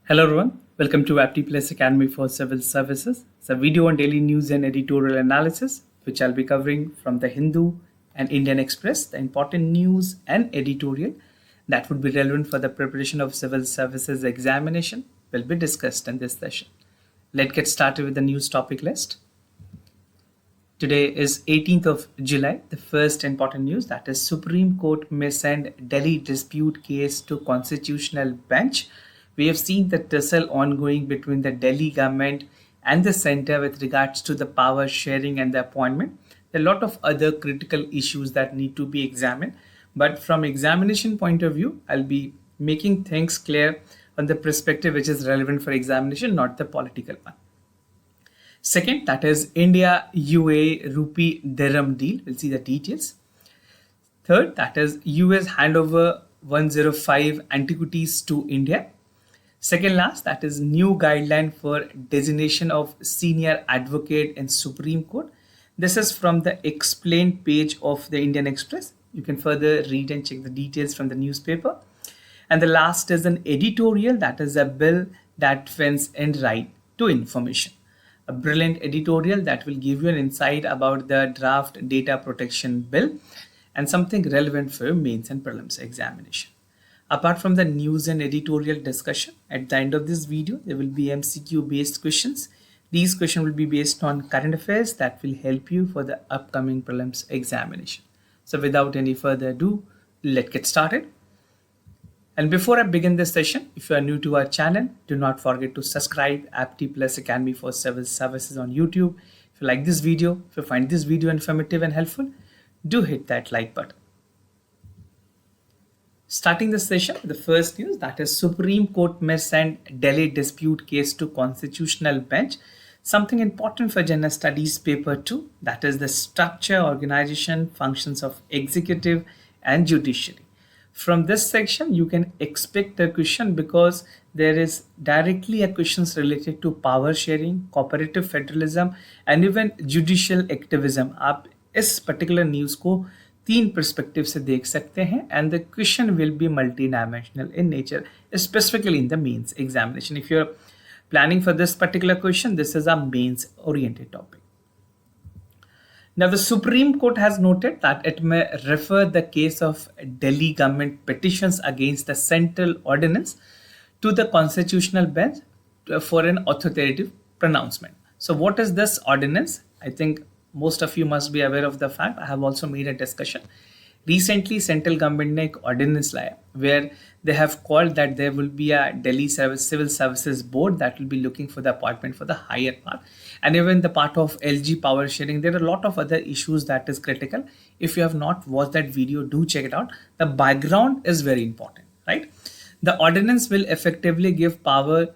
Hello everyone, welcome to Apti Plus Academy for Civil Services. It's a video on daily news and editorial analysis, which I'll be covering from the Hindu and Indian Express, the important news and editorial that would be relevant for the preparation of civil services examination will be discussed in this session. Let's get started with the news topic list. Today is 18th of July. The first important news, that is Supreme Court may send Delhi dispute case to Constitutional Bench. We have seen the tussle ongoing between the Delhi government and the center with regards to the power sharing and the appointment. There are a lot of other critical issues that need to be examined. But from examination point of view, I'll be making things clear on the perspective which is relevant for examination, not the political one. Second, that is India UAE rupee dirham deal. We'll see the details. Third, that is US handover 105 Antiquities to India. Second last, that is new guideline for designation of senior advocate in Supreme Court. This is from the explained page of the Indian Express. You can further read and check the details from the newspaper. And the last is an editorial, that is a bill that defends and right to information. A brilliant editorial that will give you an insight about the draft data protection bill and something relevant for your mains and prelims examination. Apart from the news and editorial discussion, at the end of this video, there will be MCQ based questions. These questions will be based on current affairs that will help you for the upcoming prelims examination. So without any further ado, let's get started. And before I begin this session, if you are new to our channel, do not forget to subscribe Apti Plus Academy for Civil Services on YouTube. If you like this video, if you find this video informative and helpful, do hit that like button. Starting the session, the first news, that is Supreme Court may send Delhi dispute case to Constitutional Bench. Something important for General Studies paper 2, that is the structure, organization, functions of executive and judiciary. From this section, you can expect a question because there is directly a questions related to power sharing, cooperative federalism and even judicial activism. आप इस particular news को तीन perspective से देख सकते हैं and the question will be multidimensional in nature, specifically in the mains examination. If you're planning for this particular question, this is a mains oriented topic. Now, the Supreme Court has noted that it may refer the case of Delhi government petitions against the central ordinance to the Constitutional Bench for an authoritative pronouncement. So what is this ordinance? I think most of you must be aware of the fact. I have also made a discussion. Recently, central government ने एक ordinance लाया where they have called that there will be a Delhi Civil Services Board that will be looking for the appointment for the higher part. And even the part of LG power sharing, there are a lot of other issues that is critical. If you have not watched that video, do check it out. The background is very important, right? The ordinance will effectively give power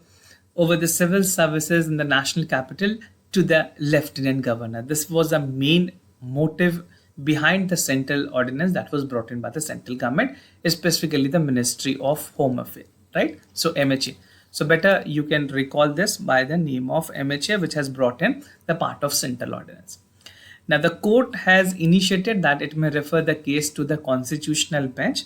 over the civil services in the national capital to the lieutenant governor. This was the main motive behind the central ordinance that was brought in by the central government, specifically the Ministry of Home Affairs, right? So MHA. So better you can recall this by the name of MHA, which has brought in the part of central ordinance. Now the court has initiated that it may refer the case to the Constitutional Bench,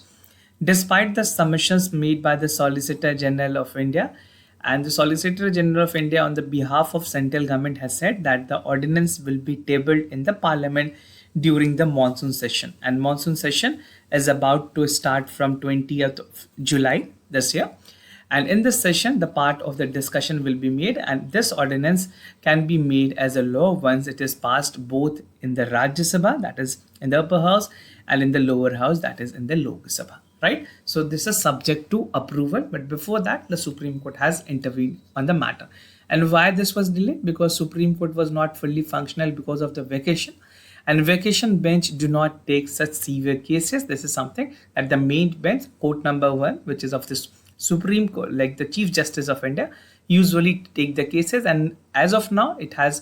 despite the submissions made by the Solicitor General of India. And the Solicitor General of India on the behalf of central government has said that the ordinance will be tabled in the parliament during the monsoon session. And monsoon session is about to start from 20th of July this year. And in this session, the part of the discussion will be made and this ordinance can be made as a law once it is passed both in the Rajya Sabha, that is in the upper house, and in the lower house, that is in the Lok Sabha. Right? So this is subject to approval, but before that, the Supreme Court has intervened on the matter. And why this was delayed? Because Supreme Court was not fully functional because of the vacation. And vacation bench do not take such severe cases. This is something that the main bench, court number 1, which is of this Supreme Court, like the Chief Justice of India, usually take the cases. And as of now, it has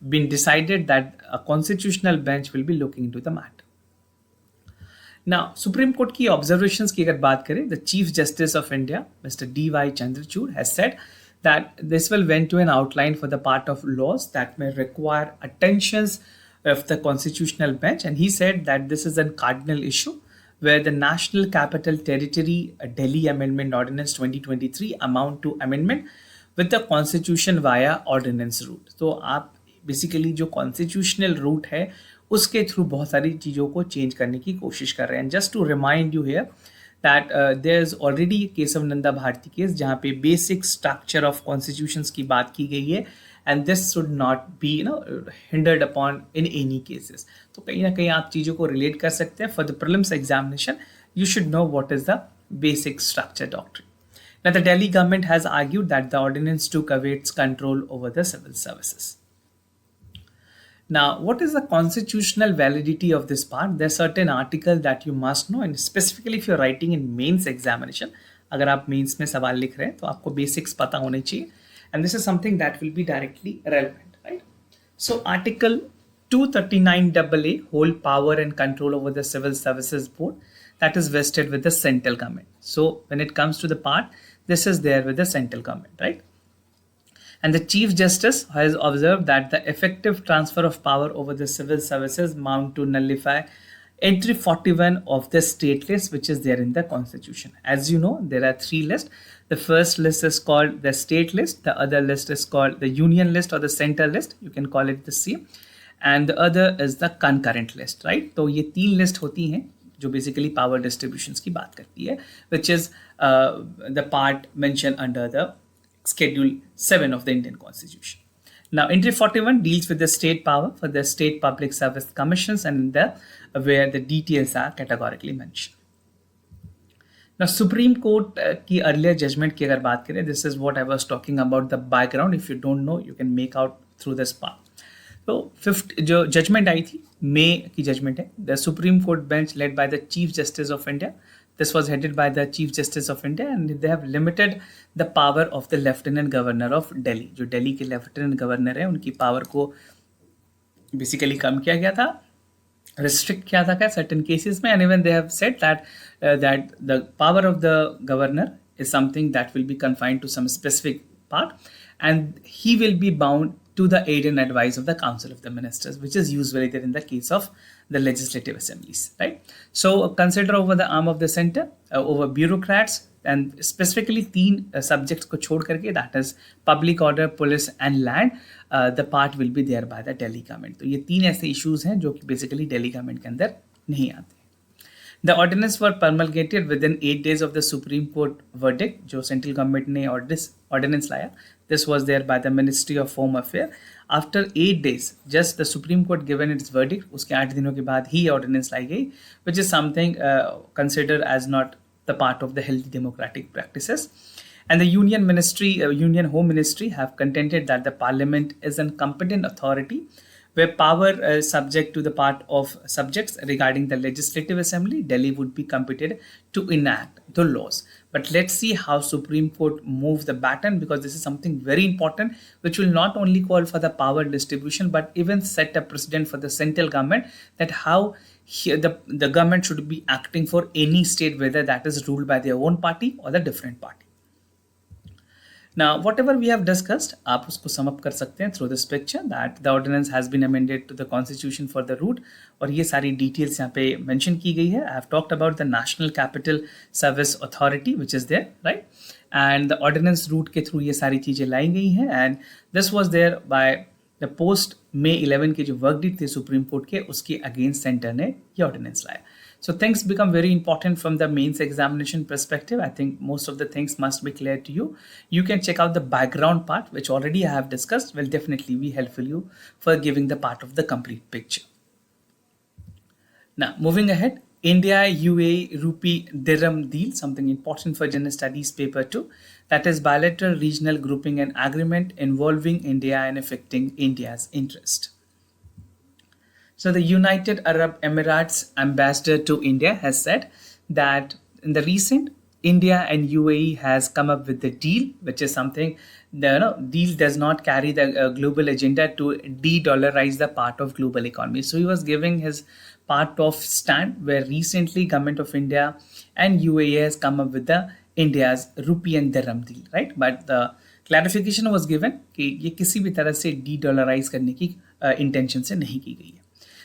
been decided that a constitutional bench will be looking into the matter. Now, Supreme Court की observations की अगर बात करें, the Chief Justice of India, Mr. D.Y. Chandrachud, has said that this will went to an outline for the part of laws that may require attentions of the Constitutional Bench, and he said that this is a cardinal issue where the National Capital Territory Delhi Amendment Ordinance 2023 amount to amendment with the constitution via ordinance route. तो आप basically जो constitutional root है उसके through बहुत सारी चीज़ों को change करने की कोशिश कर रहे हैं. Just to remind you here that there's already a case of Nanda Bharti case जहाँ पे basic structure of constitutions की बात की गई है and this should not be hindered upon in any cases. तो कहीं ना कहीं आप चीज़ों को relate कर सकते हैं. For the prelims examination you should know what is the basic structure doctrine. Now the Delhi government has argued that the ordinance took away its control over the civil services. Now, what is the constitutional validity of this part? There are certain articles that you must know, and specifically if you're writing in mains examination, अगर आप mains में सवाल लिख रहे हैं तो आपको basics पता होने चाहिए, and this is something that will be directly relevant, right? So, Article 239AA hold power and control over the Civil Services Board that is vested with the central government. So, when it comes to the part, this is there with the central government, right? And the Chief Justice has observed that the effective transfer of power over the civil services amount to nullify entry 41 of the state list which is there in the constitution. As you know, there are three lists. The first list is called the state list. The other list is called the union list or the central list. You can call it the same. And the other is the concurrent list, right? तो ये तीन list होती हैं जो basically power distributions की बात करती है, which is the part mentioned under the Schedule 7 of the Indian Constitution. Now, Entry 41 deals with the state power for the state public service commissions and where the details are categorically mentioned. Now, Supreme Court की earlier judgment की अगर बात करें, this is what I was talking about the background. If you don't know, you can make out through this part. तो fifth जो judgement आई थी मई की judgement है. The supreme court bench led by the chief justice of India. This was headed by the Chief Justice of India and they have limited the power of the Lieutenant Governor of Delhi. जो दिल्ली के Lieutenant Governor है उनकी power को basically कम किया गया था, restrict किया था certain cases में, and even they have said that that the power of the governor is something that will be confined to some specific part and he will be bound to the aid and advice of the Council of the Ministers, which is usually there in the case of the legislative assemblies, right? So consider over the arm of the center, over bureaucrats, and specifically तीन subjects को छोड़ करके, that is public order, police and land, the part will be there by the Delhi government. तो ये तीन ऐसे issues हैं जो कि basically Delhi government के अंदर नहीं आते. The ordinance were promulgated within 8 days of the Supreme Court verdict, जो central government ने ordinance लाया. This was there by the Ministry of Home Affairs. After 8 days, just the Supreme Court given its verdict, उसके 8 दिनों के बाद ही ordinance लाई गई, which is something considered as not the part of the healthy democratic practices. And the Union Home Ministry have contended that the Parliament is a competent authority where power is subject to the part of subjects regarding the legislative assembly. Delhi would be competent to enact the laws. But let's see how Supreme Court moves the baton, because this is something very important which will not only call for the power distribution but even set a precedent for the central government that how the government should be acting for any state, whether that is ruled by their own party or the different party. Now, whatever we have discussed, आप उसको sum up कर सकते हैं through this picture that the ordinance has been amended to the constitution for the root, और ये सारी details यहाँ पे mention की गई है. I have talked about the National Capital Service Authority which is there, right? And the ordinance route के through ये सारी चीज़ें लाई गई हैं, and this was there by the post May 11 के जो verdict थे Supreme Court के, उसके against center ने ये ordinance लाया. So things become very important from the mains examination perspective. I think most of the things must be clear to you. You can check out the background part, which already I have discussed, will definitely be helpful you for giving the part of the complete picture. Now, moving ahead, India UAE Rupee Dirham deal, something important for General Studies paper 2, that is bilateral regional grouping and agreement involving India and affecting India's interest. So the United Arab Emirates ambassador to India has said that in the recent India and UAE has come up with the deal, which is something the deal does not carry the global agenda to de-dollarize the part of global economy. So he was giving his part of stand where recently government of India and UAE has come up with the India's rupee and dirham deal, right? But the clarification was given कि ये किसी भी तरह से de-dollarize करने की intention से नहीं की गई है.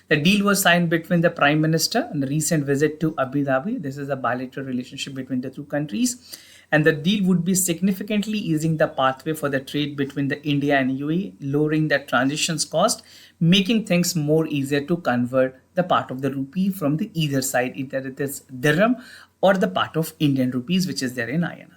The deal was signed between the Prime Minister on a recent visit to Abu Dhabi. This is a bilateral relationship between the two countries. And the deal would be significantly easing the pathway for the trade between the India and UAE, lowering the transitions cost, making things more easier to convert the part of the rupee from the either side, either it is dirham or the part of Indian rupees, which is there in INR.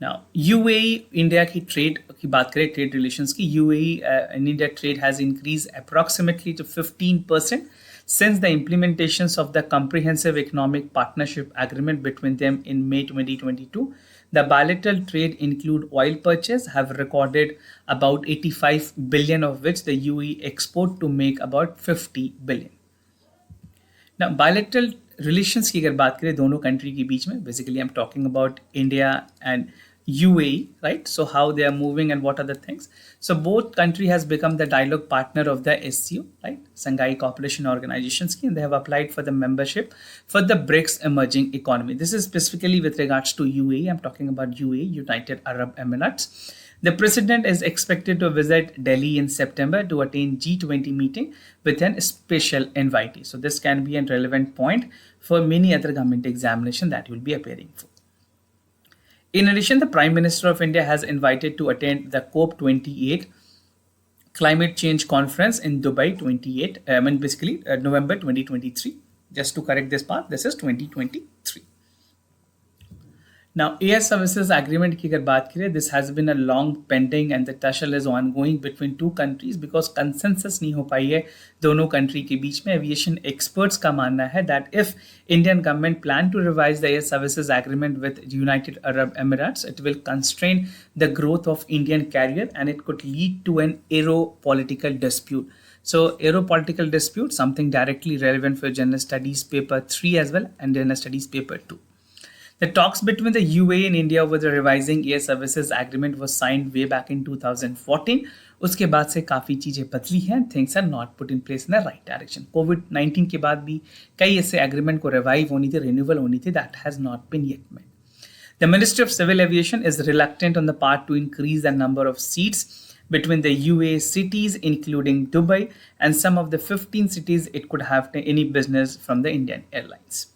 Now, UAE India की trade की बात करें, trade relations की, UAE and India trade has increased approximately to 15% since the implementations of the Comprehensive Economic Partnership Agreement between them in May 2022. The bilateral trade include oil purchase have recorded about 85 billion, of which the UAE export to make about 50 billion. Now, bilateral relations की अगर बात करें दोनों country के बीच में, basically I'm talking about India and UAE, right? So how they are moving and what are the things. So both country has become the dialogue partner of the SCO, right? Shanghai Cooperation Organization scheme. And they have applied for the membership for the BRICS emerging economy. This is specifically with regards to UAE. I'm talking about UAE, United Arab Emirates. The president is expected to visit Delhi in September to attend G20 meeting with a special invitee. So this can be a relevant point for many other government examination that will be appearing for. In addition, the Prime Minister of India has invited to attend the COP28 Climate Change Conference in Dubai November 2023. Just to correct this part, this is 2023. Now, air services agreement की अगर बात करें, this has been a long pending and the tussle is ongoing between two countries because consensus नहीं हो पाई है दोनों country के बीच में. Aviation experts का मानना है that if Indian government plan to revise the air services agreement with United Arab Emirates, it will constrain the growth of Indian carrier and it could lead to an aero-political dispute. So aero-political dispute, something directly relevant for General Studies paper 3 as well and General Studies paper 2. The talks between the UAE and India over the revising air services agreement was signed way back in 2014. उसके बाद से काफ़ी चीज़ें बदली हैं. Things are not put in place in the right direction. COVID-19 के बाद भी कई ऐसे agreement को revive होनी थी, renewal होनी थी, that has not been yet made. The Ministry of Civil Aviation is reluctant on the part to increase the number of seats between the UAE cities, including Dubai, and some of the 15 cities it could have any business from the Indian Airlines.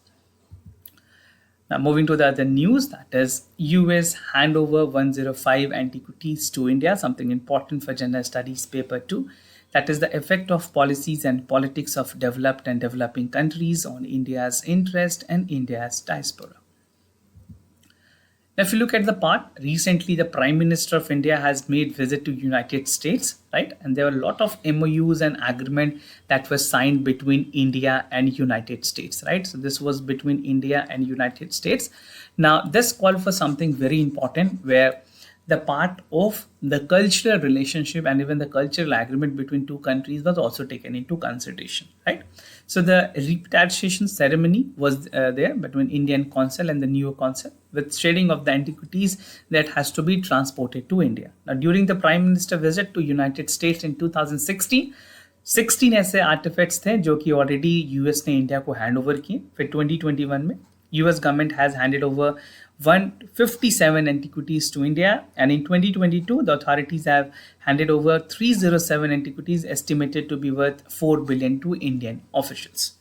Now, moving to the other news, that is US Handover 105 Antiquities to India, something important for General Studies paper 2. That is the effect of policies and politics of developed and developing countries on India's interest and India's diaspora. Now, if you look at the part, recently the Prime Minister of India has made visit to United States, right? And there were a lot of MOUs and agreement that was signed between India and United States, right? So this was between India and United States. Now, this called for something very important where the part of the cultural relationship and even the cultural agreement between two countries was also taken into consideration, right? So the repatriation ceremony was there between Indian consul and the new consul with sharing of the antiquities that has to be transported to India. Now, during the Prime Minister visit to United States in 2016, 16 ऐसे artifacts थे जो कि already US ने India को hand over किए. फिर 2021 में US government has handed over 157 antiquities to India, and in 2022 the authorities have handed over 307 antiquities estimated to be worth 4 billion to Indian officials.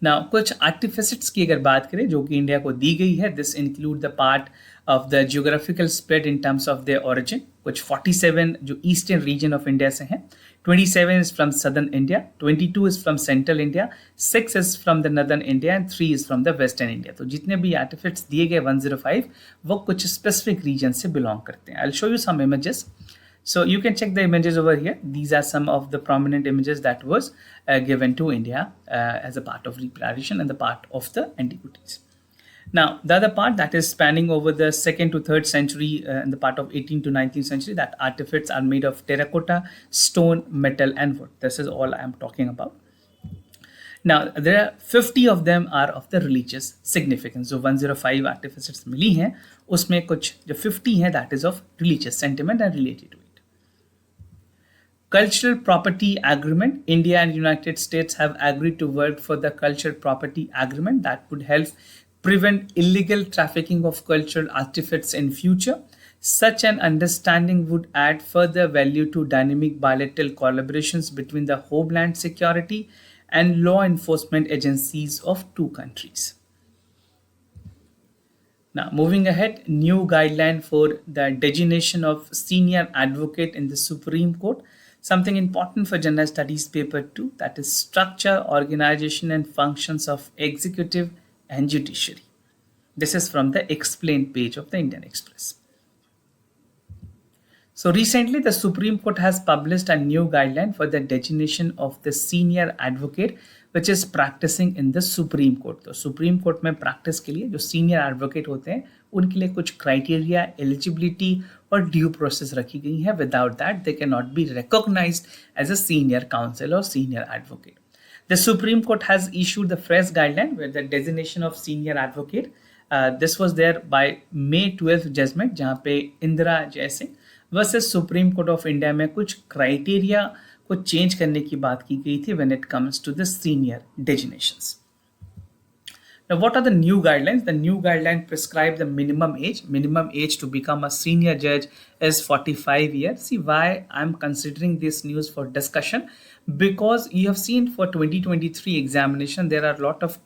Now, कुछ artifacts की अगर बात करें जो कि इंडिया को दी गई है, this include the part of the geographical spread in terms of their origin. कुछ 47 जो ईस्टर्न रीजन ऑफ इंडिया से हैं, 27 is from southern India, 22 is from central India, 6 is from the northern India and 3 is from the western India. तो जितने भी artifacts दिए गए 105 वो कुछ specific region से belong करते हैं. I'll show you some images. So you can check the images over here. These are some of the prominent images that was given to India as a part of repatriation and the part of the antiquities. Now, the other part that is spanning over the 2nd to 3rd century and the part of 18th to 19th century, that artifacts are made of terracotta, stone, metal and wood. This is all I am talking about. Now, there are 50 of them are of the religious significance. So 105 artifacts मिली हैं, उसमें कुछ जो 50 हैं that is of religious sentiment and related to it. Cultural Property Agreement. India and United States have agreed to work for the Cultural Property Agreement that would help prevent illegal trafficking of cultural artifacts in future. Such an understanding would add further value to dynamic bilateral collaborations between the Homeland Security and law enforcement agencies of two countries. Now, moving ahead, new guideline for the designation of senior advocate in the Supreme Court. Something important for General Studies Paper 2, that is structure, organization, and functions of executive and judiciary. This is from the explained page of the Indian Express. So recently, the Supreme Court has published a new guideline for the designation of the senior advocate, which is practicing in the Supreme Court. तो Supreme Court में practice के लिए जो senior advocate होते हैं, उनके लिए कुछ criteria, eligibility और due process रखी गई है. Without that, they cannot be recognized as a senior counsel or senior advocate. The Supreme Court has issued the fresh guideline where the designation of senior advocate. This was there by May 12th judgment, जहाँ पे Indira Jaising versus supreme court of India में कुछ criteria को change करने की बात की गई थी when it comes to the senior designations. Now, what are the new guidelines? The new guideline prescribe the minimum age. Minimum age to become a senior judge is 45 years. See why I'm considering this news for discussion, because you have seen for 2023 examination there are a lot of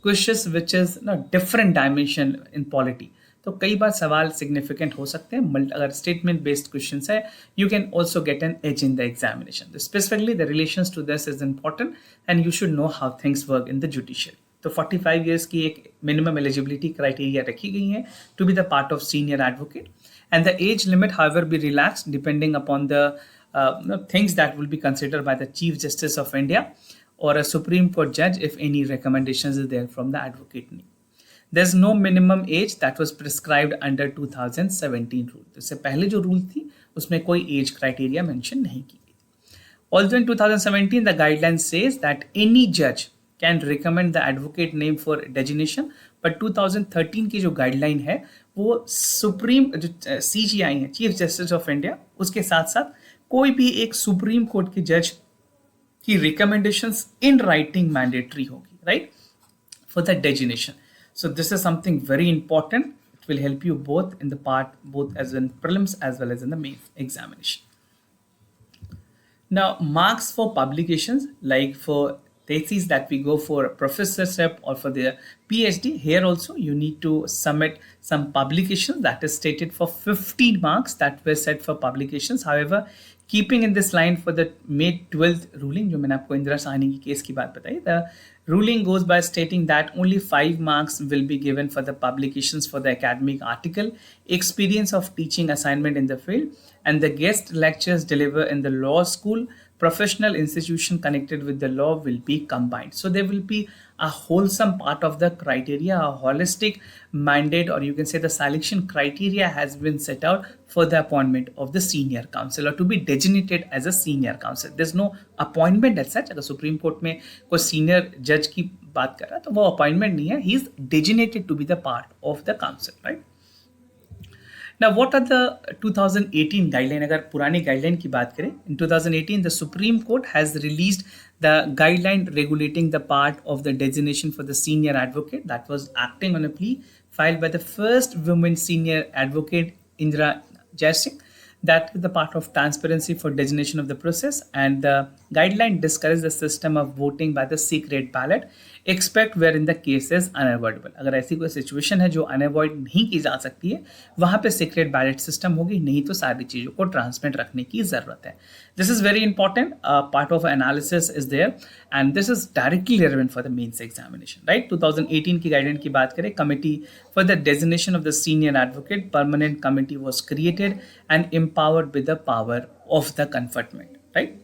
questions which is different dimension in polity. तो कई बार सवाल significant हो सकते हैं. अगर statement based questions है, you can also get an edge in the examination. Specifically the relations to this is important and you should know how things work in the judiciary. तो 45 years की एक minimum eligibility criteria रखी गई है to be the part of senior advocate, and the age limit however be relaxed depending upon the things that will be considered by the chief justice of India or a Supreme Court judge if any recommendations is there from the advocate name. There's no minimum age that was prescribed under 2017 rule. तो इससे पहले जो rule थी उसमें कोई age criteria mention नहीं की गई. Although in 2017 the guideline says that any judge can recommend the advocate name for designation, but 2013 की जो गाइडलाइन है वो सुप्रीम जो CJI है, चीफ जस्टिस ऑफ इंडिया, उसके साथ साथ कोई भी एक सुप्रीम कोर्ट की जज की recommendations in writing mandatory होगी, right, for the designation. So this is something very important. It will help you both in the part, both as in prelims as well as in the main examination. Now, marks for publications, like for theses that we go for professorship or for the PhD, here also you need to submit some publications that is stated for 15 marks that were set for publications. However, keeping in this line for the May 12th ruling, जो मैंने आपको इंदिरा साहनी की case की बात बताई, the ruling goes by stating that only 5 marks will be given for the publications for the academic article, experience of teaching assignment in the field, and the guest lectures delivered in the law school, professional institution connected with the law will be combined. So there will be a wholesome part of the criteria, a holistic mandate, or you can say the selection criteria has been set out for the appointment of the senior counsel or to be designated as a senior counsel. There's no appointment as such. अगर supreme court में कोई senior जज की बात कर रहा है तो वो अपॉइंटमेंट नहीं है, he is designated to be the part of the council, right. Now, what are the 2018 guideline? अगर पुरानी guideline की बात करें, in 2018 the Supreme Court has released the guideline regulating the part of the designation for the senior advocate that was acting on a plea filed by the first woman senior advocate Indira Jaisingh. That is the part of transparency for designation of the process, and the guideline discourages the system of voting by the secret ballot except wherein the case is unavoidable. अगर ऐसी कोई situation है जो अनअवॉइड नहीं की जा सकती है वहाँ पे सीक्रेट बैलेट सिस्टम होगी, नहीं तो सारी चीज़ों को ट्रांसमिट रखने की ज़रूरत है. This is very important part of analysis is there and this is directly relevant for the mains examination, right. 2018 की गाइडलाइन की बात करें, committee for the designation of the senior advocate, permanent committee was created and empowered with the power of the conferment, right.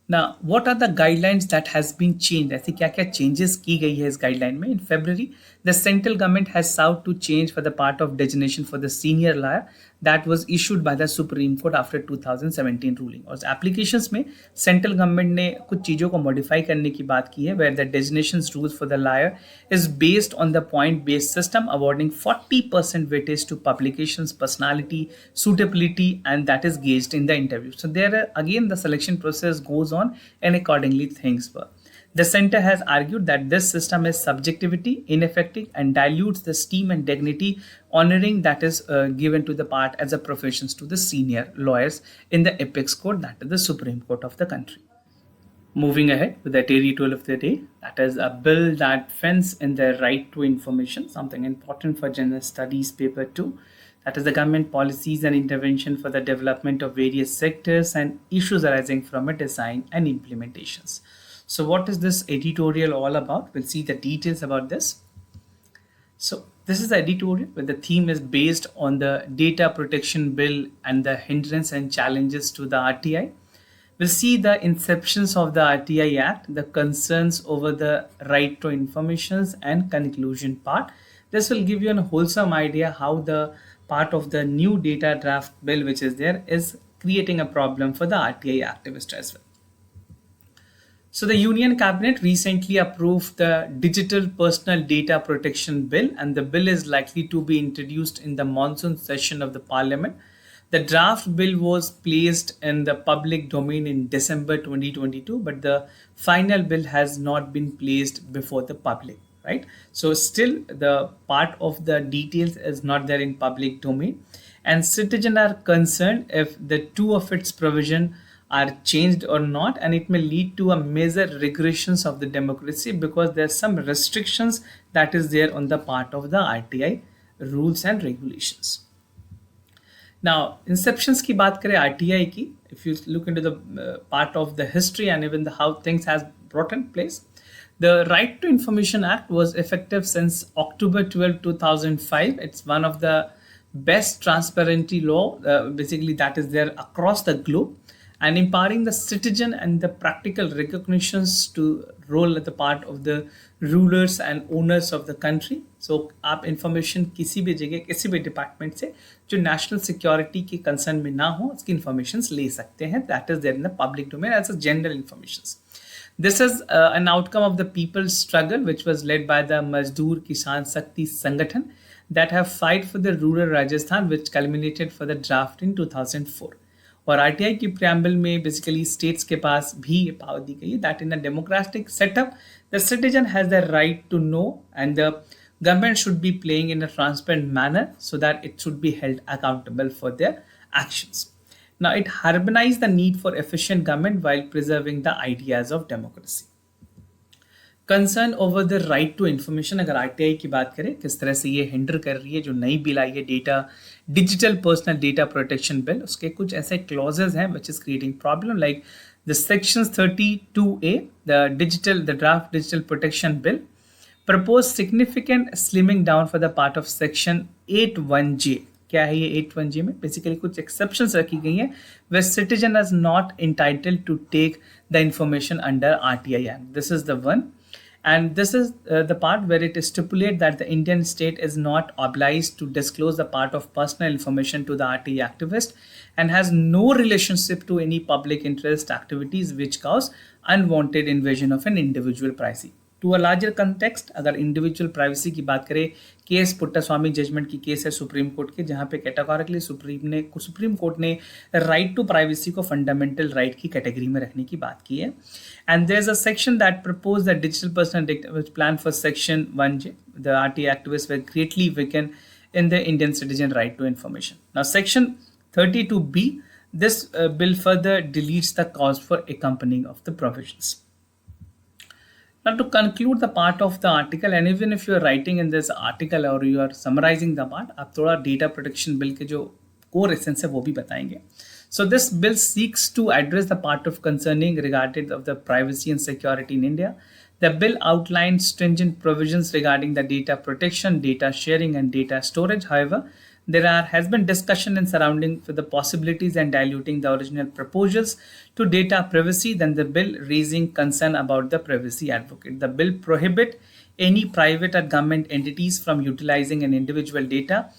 Now, what are the guidelines that has been changed? ऐसी क्या क्या changes की गई है इस guideline में? In February, the central government has sought to change for the part of designation for the senior lawyer that was issued by the Supreme Court after 2017 ruling. और applications में central government ने कुछ चीज़ों को modify करने की बात की है, where the designations rules for the lawyer is based on the point-based system, awarding 40% weightage to publications, personality, suitability, and that is gauged in the interview. So there again the selection process goes on and accordingly things work. The center has argued that this system is subjectivity, ineffective, and dilutes the esteem and dignity honoring that is given to the part as a professions to the senior lawyers in the apex court, that is the Supreme Court of the country. Moving ahead with the editorial of the day, that is a bill that fends in the right to information, something important for general studies paper 2. That is the government policies and intervention for the development of various sectors and issues arising from a design and implementations. So what is this editorial all about? We'll see the details about this. So this is the editorial where the theme is based on the data protection bill and the hindrance and challenges to the RTI. We'll see the inceptions of the RTI Act, the concerns over the right to informations and conclusion part. This will give you a wholesome idea how the part of the new data draft bill which is there is creating a problem for the RTI activist as well. So the Union Cabinet recently approved the Digital Personal Data Protection Bill, and the bill is likely to be introduced in the monsoon session of the Parliament. The draft bill was placed in the public domain in December 2022, but the final bill has not been placed before the public, right? So still the part of the details is not there in public domain, and citizens are concerned if the two of its provision are changed or not, and it may lead to a major regressions of the democracy because there are some restrictions that is there on the part of the RTI rules and regulations. Now, inceptions की बात करें RTI की, if you look into the part of the history and even the how things has brought in place, the Right to Information Act was effective since October 12, 2005. It's one of the best transparency law, basically that is there across the globe, and empowering the citizen and the practical recognitions to role at the part of the rulers and owners of the country. So आप information किसी भी जगह किसी भी department से जो national security की concern में ना हो उसकी informations ले सकते हैं. That is there in the public domain as a general informations. This is an outcome of the people's struggle which was led by the Mazdoor Kisan Shakti Sangathan that have fight for the rural Rajasthan, which culminated for the draft in 2004. और RTI की preamble में basically states के पास भी ये power दी गई है that in a democratic setup the citizen has the right to know and the government should be playing in a transparent manner so that it should be held accountable for their actions. Now, it harmonizes the need for efficient government while preserving the ideas of democracy. Concern over the right to information, अगर RTI की बात करें किस तरह से ये hinder कर रही है, जो नई बिल आई है data digital personal data protection bill, उसके कुछ ऐसे क्लॉजेस हैं which is creating problem like the sections 32A, the draft digital protection bill propose significant slimming down for the part of section 81J. क्या है ये 81J में basically कुछ exceptions रखी गई हैं where citizen is not entitled to take the information under RTI Act. This is the one. And this is the part where it stipulates that the Indian state is not obliged to disclose the part of personal information to the RTI activist and has no relationship to any public interest activities which cause unwanted invasion of an individual privacy. To a larger context अगर individual privacy की बात करें, case Puttaswamy judgment की case है supreme court के, जहां पे categorically supreme court ने राइट टू प्राइवेसी को फंडामेंटल राइट की कैटेगरी में रखने की बात की है. And there is a section that propose the digital personal plan for section 1J. The RTI activist were greatly weaken in the Indian citizen right to information. Now, section 32B, this bill further deletes the cause for accompanying of the provisions. Now, to conclude the part of the article, and even if you are writing in this article or you are summarizing the part, आप थोड़ा data protection bill के जो core essence है वो भी बताएंगे. So this bill seeks to address the part of concerning regarding of the privacy and security in India. The bill outlines stringent provisions regarding the data protection, data sharing, and data storage. However, there has been discussion in surrounding for the possibilities and diluting the original proposals to data privacy than the bill raising concern about the privacy advocate. The bill prohibit any private or government entities from utilizing an individual data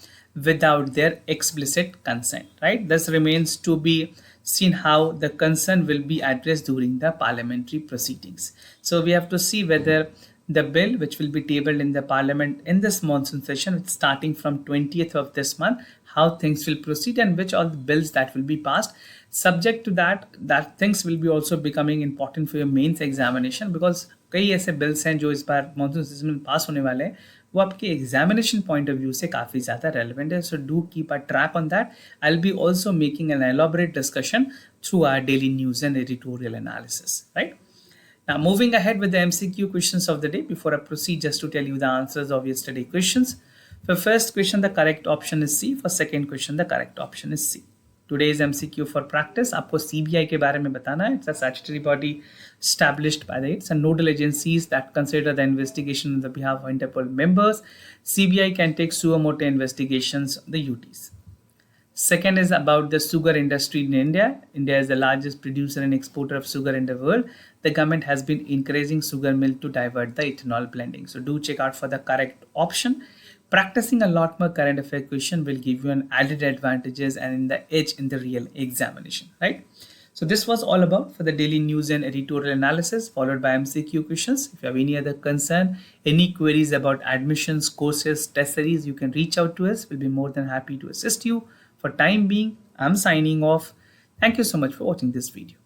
without their explicit consent, right? This remains to be seen how the concern will be addressed during the parliamentary proceedings. So we have to see whether the bill which will be tabled in the parliament in this monsoon session starting from 20th of this month, how things will proceed and which all the bills that will be passed. Subject to that things will be also becoming important for your mains examination, because कई ऐसे bills हैं जो इस बार monsoon season में पास होने वाले हैं, वो आपके एग्जामिनेशन पॉइंट ऑफ व्यू से काफ़ी ज़्यादा रेलिवेंट है. So do keep a track on that. I will be also making an elaborate discussion through our daily news and editorial analysis, right? Now, moving ahead with the MCQ questions of the day, before I proceed, just to tell you the answers of yesterday questions. For first question, the correct option is C. For second question, the correct option is C. Today's MCQ for practice, आपको CBI के बारे में बताना है. It's a statutory body established by the it's a nodal agencies that consider the investigation on the behalf of Interpol members. CBI can take suo motu investigations on the UTs. Second is about the sugar industry in India. India is the largest producer and exporter of sugar in the world. The government has been encouraging sugar mill to divert the ethanol blending. So do check out for the correct option. Practicing a lot more current affair question will give you an added advantages and in the edge in the real examination, right? So this was all about for the daily news and editorial analysis, followed by MCQ questions. If you have any other concern, any queries about admissions, courses, test series, you can reach out to us. We'll be more than happy to assist you. For time being, I'm signing off. Thank you so much for watching this video.